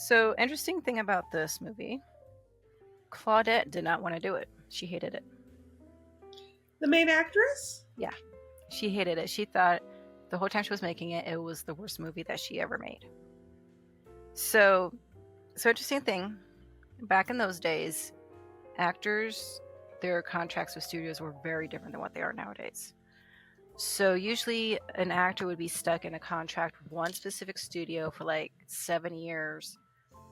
So, interesting thing about this movie, Claudette did not want to do it. She hated it. The main actress? Yeah, she hated it. She thought the whole time she was making it, it was the worst movie that she ever made. So, interesting thing, back in those days, actors, their contracts with studios were very different than what they are nowadays. So usually an actor would be stuck in a contract with one specific studio for like 7 years,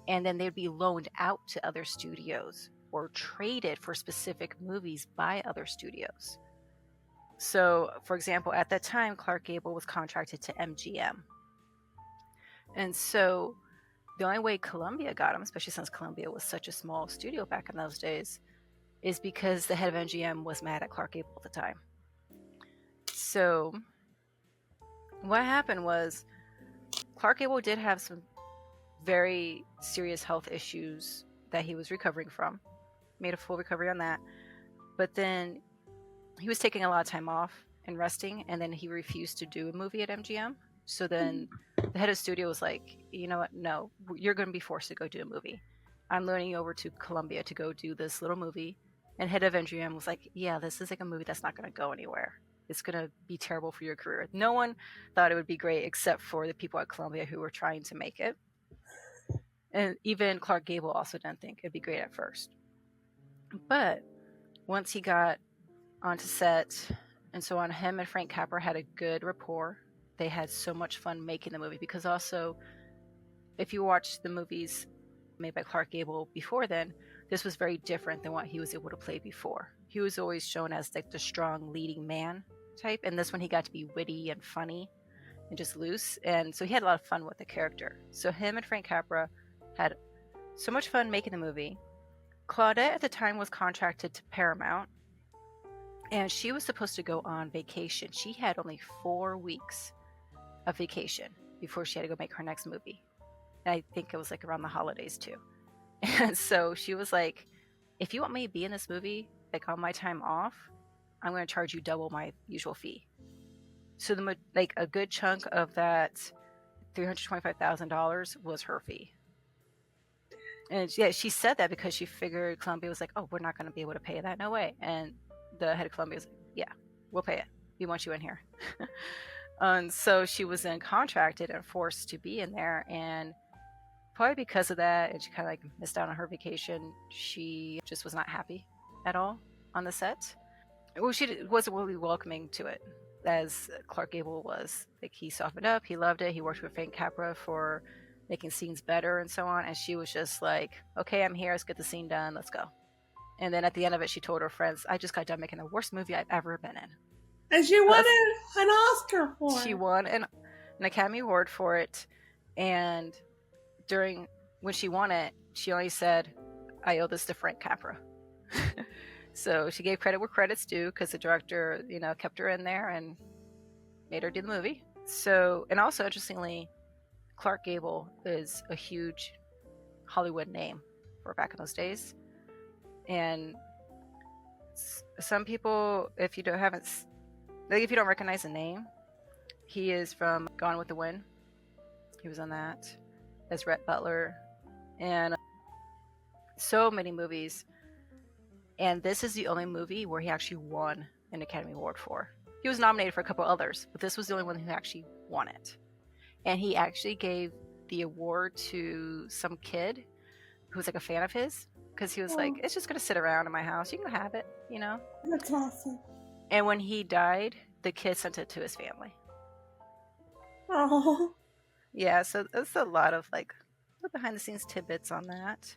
and then they'd be loaned out to other studios or traded for specific movies by other studios. So, for example, at that time, Clark Gable was contracted to MGM. And so the only way Columbia got him, especially since Columbia was such a small studio back in those days, is because the head of MGM was mad at Clark Gable at the time. So what happened was Clark Gable did have some very serious health issues that he was recovering from. Made a full recovery on that. But then he was taking a lot of time off and resting, and then he refused to do a movie at MGM. So then the head of studio was like, you know what? No, you're going to be forced to go do a movie. I'm loaning you over to Columbia to go do this little movie. And head of MGM was like, yeah, this is like a movie that's not going to go anywhere. It's going to be terrible for your career. No one thought it would be great except for the people at Columbia who were trying to make it. And even Clark Gable also didn't think it'd be great at first. But once he got onto set and so on, him and Frank Capra had a good rapport. They had so much fun making the movie because also, if you watch the movies made by Clark Gable before then, this was very different than what he was able to play before. He was always shown as like the strong leading man type, and this one he got to be witty and funny and just loose, and so he had a lot of fun with the character. So him and Frank Capra had so much fun making the movie. Claudette at the time was contracted to Paramount, and she was supposed to go on vacation. She had only 4 weeks of vacation before she had to go make her next movie. And I think it was like around the holidays too. And so she was like, if you want me to be in this movie, like on my time off, I'm going to charge you double my usual fee. So like a good chunk of that $325,000 was her fee. And yeah, she said that because she figured Columbia was like, oh, we're not going to be able to pay that. No way. And the head of Columbia was like, yeah, we'll pay it. We want you in here. And so she was then contracted and forced to be in there. And probably because of that, and she kind of like missed out on her vacation, she just was not happy at all on the set. Well, she wasn't really welcoming to it, as Clark Gable was. Like, he softened up, he loved it, he worked with Frank Capra for making scenes better and so on, and she was just like, okay, I'm here, let's get the scene done, let's go. And then at the end of it, she told her friends, I just got done making the worst movie I've ever been in. And she won an Oscar for it. She won an Academy Award for it, and when she won it, she only said, I owe this to Frank Capra. So she gave credit where credit's due because the director, kept her in there and made her do the movie. So, and also interestingly, Clark Gable is a huge Hollywood name for back in those days. And some people, if you don't recognize the name, he is from Gone with the Wind. He was on that as Rhett Butler, and so many movies. And this is the only movie where he actually won an Academy Award for. He was nominated for a couple others, but this was the only one who actually won it. And he actually gave the award to some kid who was like a fan of his, because he was like, it's just going to sit around in my house. You can have it, That's awesome. And when he died, the kid sent it to his family. Oh. Yeah, so that's a lot of like behind the scenes tidbits on that.